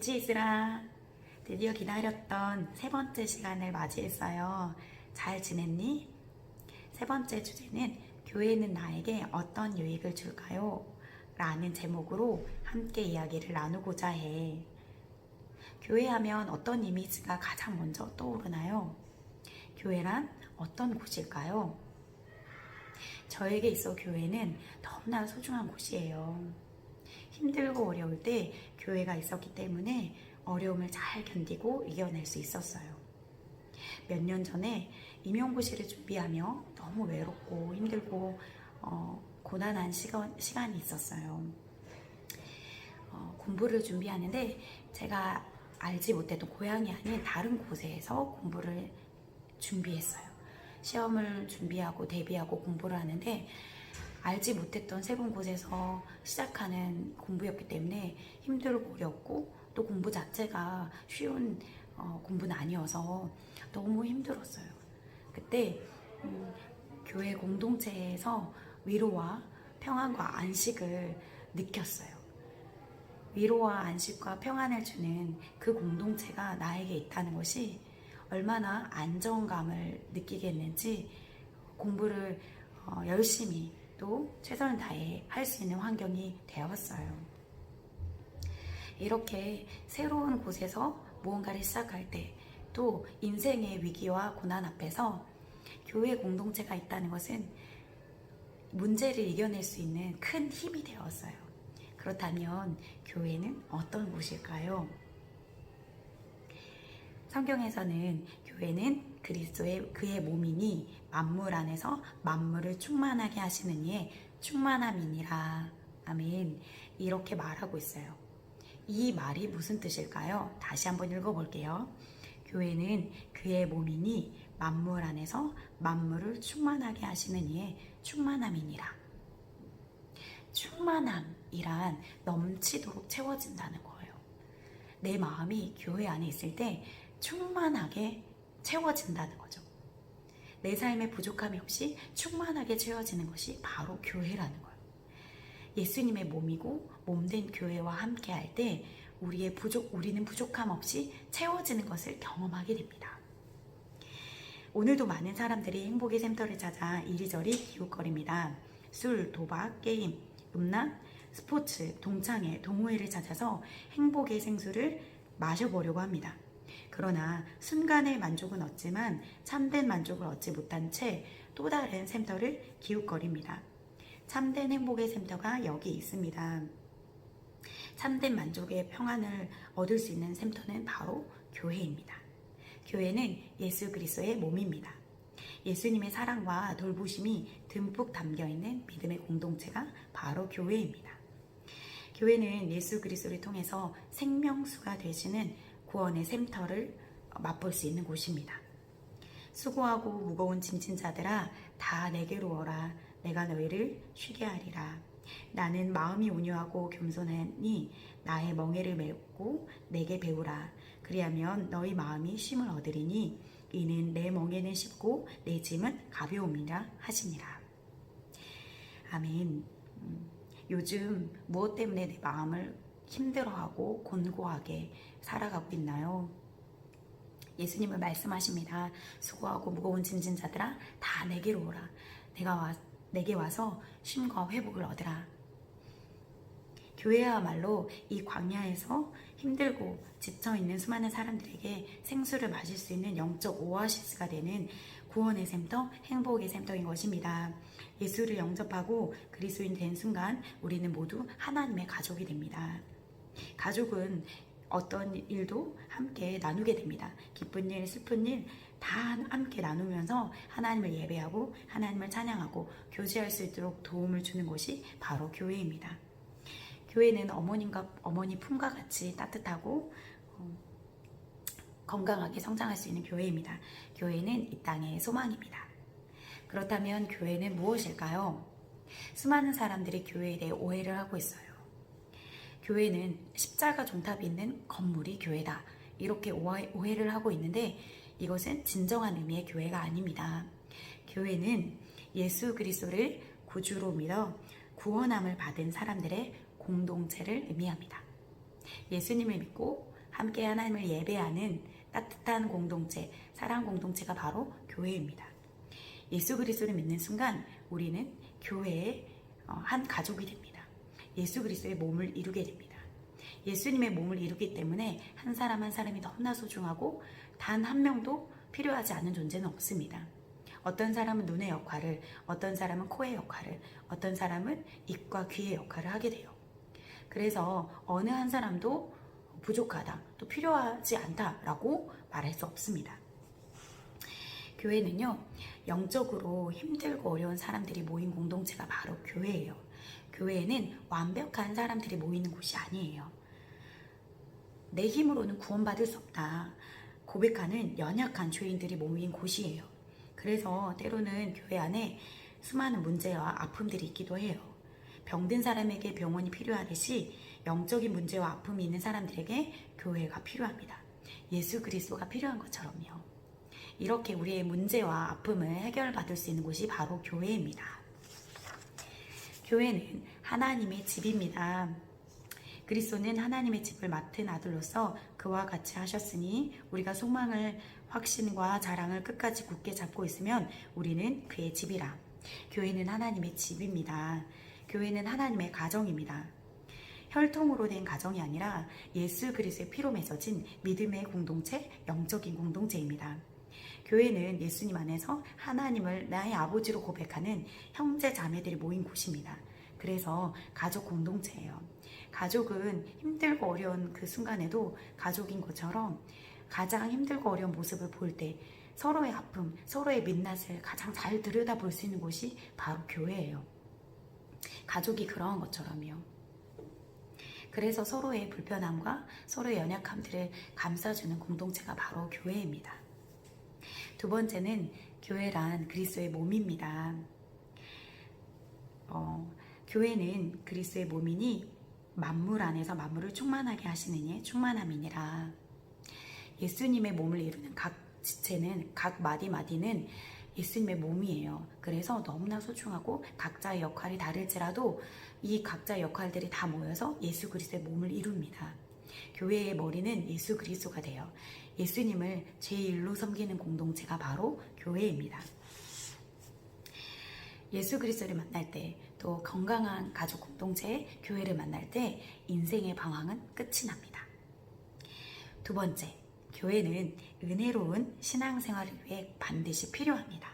기치이스라. 드디어 기다렸던 세 번째 시간을 맞이했어요. 잘 지냈니? 세 번째 주제는 교회는 나에게 어떤 유익을 줄까요? 라는 제목으로 함께 이야기를 나누고자 해. 교회 하면 어떤 이미지가 가장 먼저 떠오르나요? 교회란 어떤 곳일까요? 저에게 있어 교회는 너무나 소중한 곳이에요. 힘들고 어려울 때 교회가 있었기 때문에 어려움을 잘 견디고 이겨낼 수 있었어요. 몇 년 전에 임용고시를 준비하며 너무 외롭고 힘들고 고난한 시간이 있었어요. 공부를 준비하는데 제가 알지 못했던 고향이 아닌 다른 곳에서 공부를 준비했어요. 시험을 준비하고 대비하고 공부를 하는데 알지 못했던 새로운 곳에서 시작하는 공부였기 때문에 힘들고 어렵고 또 공부 자체가 쉬운 공부는 아니어서 너무 힘들었어요. 그때 교회 공동체에서 위로와 평안과 안식을 느꼈어요. 위로와 안식과 평안을 주는 그 공동체가 나에게 있다는 것이 얼마나 안정감을 느끼게 했는지 공부를 열심히 또 최선을 다해 할 수 있는 환경이 되었어요. 이렇게 새로운 곳에서 무언가를 시작할 때 또 인생의 위기와 고난 앞에서 교회 공동체가 있다는 것은 문제를 이겨낼 수 있는 큰 힘이 되었어요. 그렇다면 교회는 어떤 곳일까요? 성경에서는 교회는 그리스도의 그의 몸이니 만물 안에서 만물을 충만하게 하시는 이의 충만함이니라. 아멘. 이렇게 말하고 있어요. 이 말이 무슨 뜻일까요? 다시 한번 읽어볼게요. 교회는 그의 몸이니 만물 안에서 만물을 충만하게 하시는 이의 충만함이니라. 충만함이란 넘치도록 채워진다는 거예요. 내 마음이 교회 안에 있을 때 충만하게 채워진다는 거죠. 내 삶에 부족함이 없이 충만하게 채워지는 것이 바로 교회라는 거예요. 예수님의 몸이고 몸된 교회와 함께 할 때 우리는 부족함 없이 채워지는 것을 경험하게 됩니다. 오늘도 많은 사람들이 행복의 샘터를 찾아 이리저리 기웃거립니다. 술, 도박, 게임, 음란, 스포츠, 동창회, 동호회를 찾아서 행복의 생수를 마셔보려고 합니다. 그러나 순간의 만족은 얻지만 참된 만족을 얻지 못한 채 또 다른 샘터를 기웃거립니다. 참된 행복의 샘터가 여기 있습니다. 참된 만족의 평안을 얻을 수 있는 샘터는 바로 교회입니다. 교회는 예수 그리스도의 몸입니다. 예수님의 사랑과 돌보심이 듬뿍 담겨있는 믿음의 공동체가 바로 교회입니다. 교회는 예수 그리스도를 통해서 생명수가 되시는 구원의 샘터를 맛볼 수 있는 곳입니다. 수고하고 무거운 짐진 자들아 다 내게로 오라. 내가 너희를 쉬게 하리라. 나는 마음이 온유하고 겸손하니 나의 멍에를 메고 내게 배우라. 그리하면 너희 마음이 쉼을 얻으리니 이는 내 멍에는 쉽고 내 짐은 가벼움이라 하시니라. 아멘. 요즘 무엇 때문에 내 마음을 힘들어하고 곤고하게 살아가고 있나요? 예수님은 말씀하십니다. 수고하고 무거운 짐진 자들아 다 내게로 오라. 내게 와서 쉼과 회복을 얻으라. 교회야말로 이 광야에서 힘들고 지쳐있는 수많은 사람들에게 생수를 마실 수 있는 영적 오아시스가 되는 구원의 샘터, 행복의 샘터인 것입니다. 예수를 영접하고 그리스도인 된 순간 우리는 모두 하나님의 가족이 됩니다. 가족은 어떤 일도 함께 나누게 됩니다. 기쁜 일, 슬픈 일 다 함께 나누면서 하나님을 예배하고 하나님을 찬양하고 교제할 수 있도록 도움을 주는 것이 바로 교회입니다. 교회는 어머니 품과 같이 따뜻하고 건강하게 성장할 수 있는 교회입니다. 교회는 이 땅의 소망입니다. 그렇다면 교회는 무엇일까요? 수많은 사람들이 교회에 대해 오해를 하고 있어요. 교회는 십자가 종탑이 있는 건물이 교회다. 이렇게 오해를 하고 있는데 이것은 진정한 의미의 교회가 아닙니다. 교회는 예수 그리스도를 구주로 믿어 구원함을 받은 사람들의 공동체를 의미합니다. 예수님을 믿고 함께 하나님을 예배하는 따뜻한 공동체, 사랑 공동체가 바로 교회입니다. 예수 그리스도를 믿는 순간 우리는 교회의 한 가족이 됩니다. 예수 그리스도의 몸을 이루게 됩니다. 예수님의 몸을 이루기 때문에 한 사람 한 사람이 너무나 소중하고 단 한 명도 필요하지 않은 존재는 없습니다. 어떤 사람은 눈의 역할을, 어떤 사람은 코의 역할을, 어떤 사람은 입과 귀의 역할을 하게 돼요. 그래서 어느 한 사람도 부족하다, 또 필요하지 않다라고 말할 수 없습니다. 교회는요, 영적으로 힘들고 어려운 사람들이 모인 공동체가 바로 교회예요. 교회에는 완벽한 사람들이 모이는 곳이 아니에요. 내 힘으로는 구원받을 수 없다 고백하는 연약한 죄인들이 모인 곳이에요. 그래서 때로는 교회 안에 수많은 문제와 아픔들이 있기도 해요. 병든 사람에게 병원이 필요하듯이 영적인 문제와 아픔이 있는 사람들에게 교회가 필요합니다. 예수 그리스도가 필요한 것처럼요. 이렇게 우리의 문제와 아픔을 해결받을 수 있는 곳이 바로 교회입니다. 교회는 하나님의 집입니다. 그리스도는 하나님의 집을 맡은 아들로서 그와 같이 하셨으니 우리가 소망을, 확신과 자랑을 끝까지 굳게 잡고 있으면 우리는 그의 집이라. 교회는 하나님의 집입니다. 교회는 하나님의 가정입니다. 혈통으로 된 가정이 아니라 예수 그리스도의 피로 맺어진 믿음의 공동체, 영적인 공동체입니다. 교회는 예수님 안에서 하나님을 나의 아버지로 고백하는 형제 자매들이 모인 곳입니다. 그래서 가족 공동체예요. 가족은 힘들고 어려운 그 순간에도 가족인 것처럼 가장 힘들고 어려운 모습을 볼 때 서로의 아픔, 서로의 민낯을 가장 잘 들여다볼 수 있는 곳이 바로 교회예요. 가족이 그러한 것처럼요. 그래서 서로의 불편함과 서로의 연약함들을 감싸주는 공동체가 바로 교회입니다. 두 번째는 교회란 그리스도의 몸입니다. 교회는 그리스도의 몸이니 만물 안에서 만물을 충만하게 하시는 이의 충만함이니라. 예수님의 몸을 이루는 각 지체는, 각 마디마디는 예수님의 몸이에요. 그래서 너무나 소중하고 각자의 역할이 다를지라도 이 각자의 역할들이 다 모여서 예수 그리스도의 몸을 이룹니다. 교회의 머리는 예수 그리스도가 돼요. 예수님을 제1로 섬기는 공동체가 바로 교회입니다. 예수 그리스도를 만날 때, 또 건강한 가족 공동체, 교회를 만날 때 인생의 방황은 끝이 납니다. 두 번째, 교회는 은혜로운 신앙생활을 위해 반드시 필요합니다.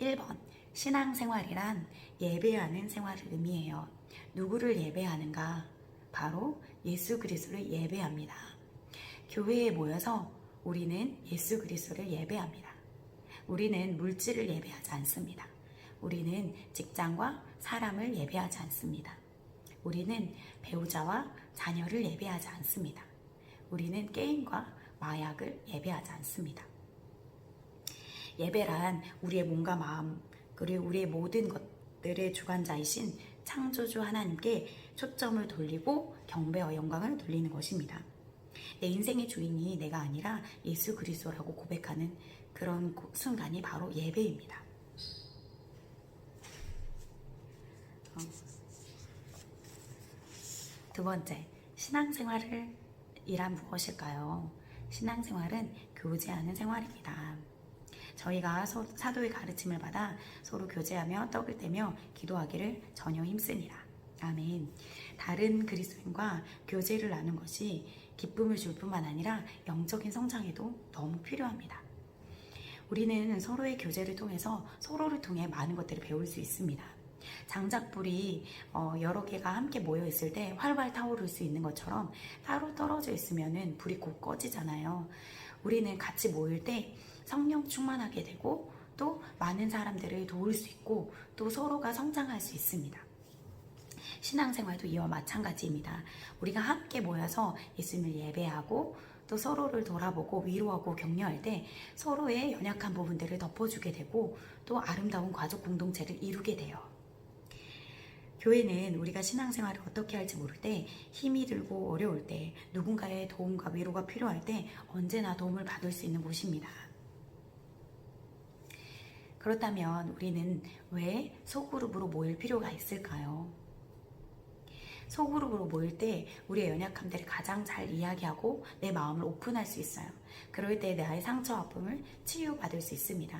1번, 신앙생활이란 예배하는 생활을 의미해요. 누구를 예배하는가? 바로 예수 그리스도를 예배합니다. 교회에 모여서 우리는 예수 그리스도를 예배합니다. 우리는 물질을 예배하지 않습니다. 우리는 직장과 사람을 예배하지 않습니다. 우리는 배우자와 자녀를 예배하지 않습니다. 우리는 게임과 마약을 예배하지 않습니다. 예배란 우리의 몸과 마음, 그리고 우리의 모든 것들의 주관자이신 창조주 하나님께 초점을 돌리고 경배와 영광을 돌리는 것입니다. 내 인생의 주인이 내가 아니라 예수 그리스도라고 고백하는 그런 순간이 바로 예배입니다. 두 번째, 신앙생활이란 무엇일까요? 신앙생활은 교제하는 생활입니다. 저희가 사도의 가르침을 받아 서로 교제하며 떡을 떼며 기도하기를 전혀 힘쓰니라. 아멘. 다른 그리스도인과 교제를 나눈 것이 기쁨을 줄 뿐만 아니라 영적인 성장에도 너무 필요합니다. 우리는 서로의 교제를 통해서 서로를 통해 많은 것들을 배울 수 있습니다. 장작불이 여러 개가 함께 모여 있을 때 활활 타오를 수 있는 것처럼 따로 떨어져 있으면 불이 곧 꺼지잖아요. 우리는 같이 모일 때 성령 충만하게 되고 또 많은 사람들을 도울 수 있고 또 서로가 성장할 수 있습니다. 신앙생활도 이와 마찬가지입니다. 우리가 함께 모여서 예수님을 예배하고 또 서로를 돌아보고 위로하고 격려할 때 서로의 연약한 부분들을 덮어주게 되고 또 아름다운 가족 공동체를 이루게 돼요. 교회는 우리가 신앙생활을 어떻게 할지 모를 때, 힘이 들고 어려울 때, 누군가의 도움과 위로가 필요할 때 언제나 도움을 받을 수 있는 곳입니다. 그렇다면 우리는 왜 소그룹으로 모일 필요가 있을까요? 소그룹으로 모일 때 우리의 연약함들을 가장 잘 이야기하고 내 마음을 오픈할 수 있어요. 그럴 때 나의 상처 아픔을 치유받을 수 있습니다.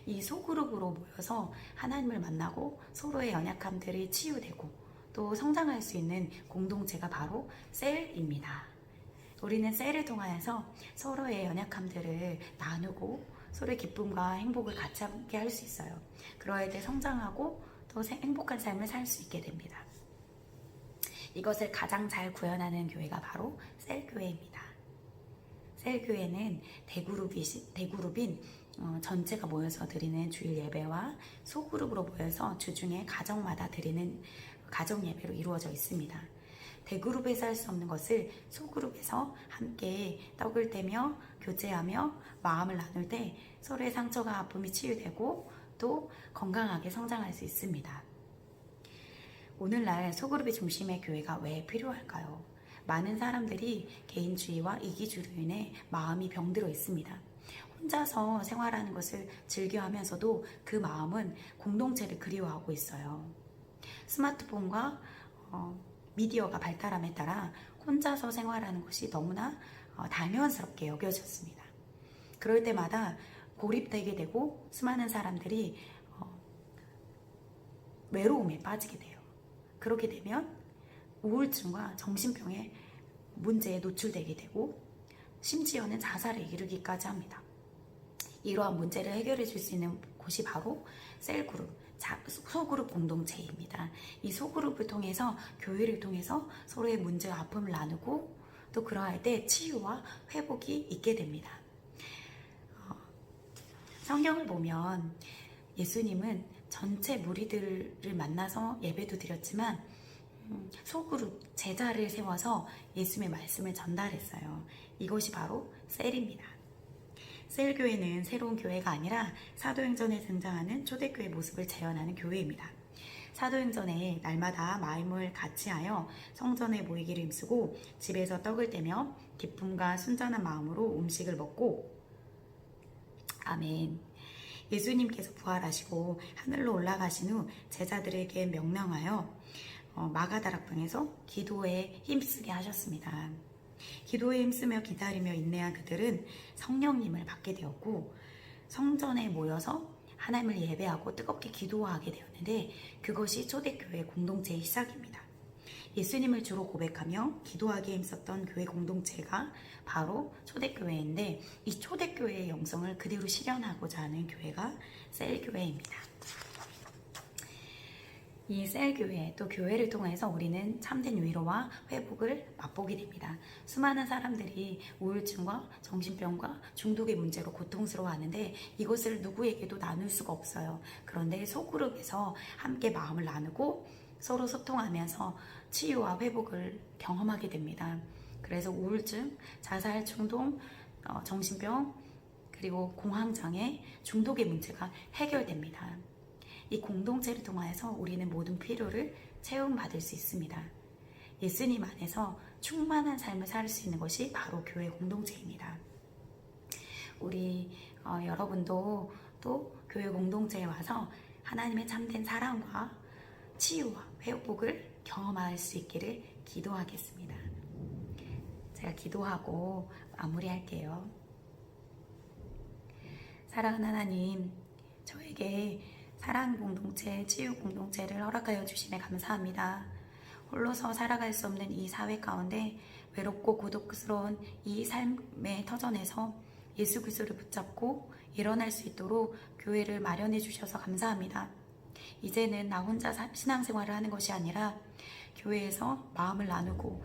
이 소그룹으로 모여서 하나님을 만나고 서로의 연약함들이 치유되고 또 성장할 수 있는 공동체가 바로 셀입니다. 우리는 셀을 통하여서 서로의 연약함들을 나누고 서로의 기쁨과 행복을 같이 함께 할 수 있어요. 그러할 때 성장하고 또 행복한 삶을 살 수 있게 됩니다. 이것을 가장 잘 구현하는 교회가 바로 셀교회입니다. 셀교회는 대그룹인 전체가 모여서 드리는 주일 예배와 소그룹으로 모여서 주중에 가정마다 드리는 가정 예배로 이루어져 있습니다. 대그룹에서 할 수 없는 것을 소그룹에서 함께 떡을 떼며 교제하며 마음을 나눌 때 서로의 상처가 아픔이 치유되고 또 건강하게 성장할 수 있습니다. 오늘날 소그룹의 중심의 교회가 왜 필요할까요? 많은 사람들이 개인주의와 이기주의로 인해 마음이 병들어 있습니다. 혼자서 생활하는 것을 즐겨하면서도 그 마음은 공동체를 그리워하고 있어요. 스마트폰과 미디어가 발달함에 따라 혼자서 생활하는 것이 너무나 당연스럽게 여겨졌습니다. 그럴 때마다 고립되게 되고 수많은 사람들이 외로움에 빠지게 돼요. 그렇게 되면 우울증과 정신병의 문제에 노출되게 되고 심지어는 자살에 이르기까지 합니다. 이러한 문제를 해결해 줄 수 있는 곳이 바로 셀그룹, 소그룹 공동체입니다. 이 소그룹을 통해서 교회를 통해서 서로의 문제와 아픔을 나누고 또 그러할 때 치유와 회복이 있게 됩니다. 성경을 보면 예수님은 전체 무리들을 만나서 예배도 드렸지만 소그룹 제자를 세워서 예수님의 말씀을 전달했어요. 이것이 바로 셀입니다. 셀교회는 새로운 교회가 아니라 사도행전에 등장하는 초대교회 모습을 재현하는 교회입니다. 사도행전에 날마다 마음을 같이하여 성전에 모이기를 힘쓰고 집에서 떡을 떼며 기쁨과 순전한 마음으로 음식을 먹고 아멘. 예수님께서 부활하시고 하늘로 올라가신 후 제자들에게 명령하여 마가다락방에서 기도에 힘쓰게 하셨습니다. 기도에 힘쓰며 기다리며 인내한 그들은 성령님을 받게 되었고 성전에 모여서 하나님을 예배하고 뜨겁게 기도하게 되었는데 그것이 초대교회 공동체의 시작입니다. 예수님을 주로 고백하며 기도하기에 힘썼던 교회 공동체가 바로 초대교회인데 이 초대교회의 영성을 그대로 실현하고자 하는 교회가 셀교회입니다. 이 셀교회 또 교회를 통해서 우리는 참된 위로와 회복을 맛보게 됩니다. 수많은 사람들이 우울증과 정신병과 중독의 문제로 고통스러워하는데 이것을 누구에게도 나눌 수가 없어요. 그런데 소그룹에서 함께 마음을 나누고 서로 소통하면서 치유와 회복을 경험하게 됩니다. 그래서 우울증, 자살, 충동, 정신병 그리고 공황장애, 중독의 문제가 해결됩니다. 이 공동체를 통하여서 우리는 모든 필요를 채움받을 수 있습니다. 예수님 안에서 충만한 삶을 살 수 있는 것이 바로 교회 공동체입니다. 우리 여러분도 또 교회 공동체에 와서 하나님의 참된 사랑과 치유와 회복을 경험할 수 있기를 기도하겠습니다. 제가 기도하고 마무리할게요. 사랑하는 하나님, 저에게 사랑 공동체, 치유 공동체를 허락하여 주심에 감사합니다. 홀로서 살아갈 수 없는 이 사회 가운데 외롭고 고독스러운 이 삶의 터전에서 예수 그리스도를 붙잡고 일어날 수 있도록 교회를 마련해 주셔서 감사합니다. 이제는 나 혼자 신앙생활을 하는 것이 아니라 교회에서 마음을 나누고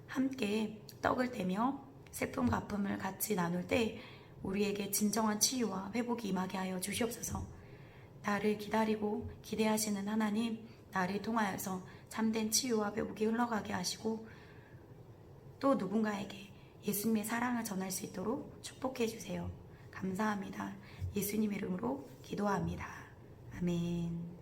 함께 떡을 떼며 슬픔과 아픔을 같이 나눌 때 우리에게 진정한 치유와 회복이 임하게 하여 주시옵소서. 나를 기다리고 기대하시는 하나님, 나를 통하여서 참된 치유와 회복이 흘러가게 하시고 또 누군가에게 예수님의 사랑을 전할 수 있도록 축복해 주세요. 감사합니다. 예수님 이름으로 기도합니다. 아멘.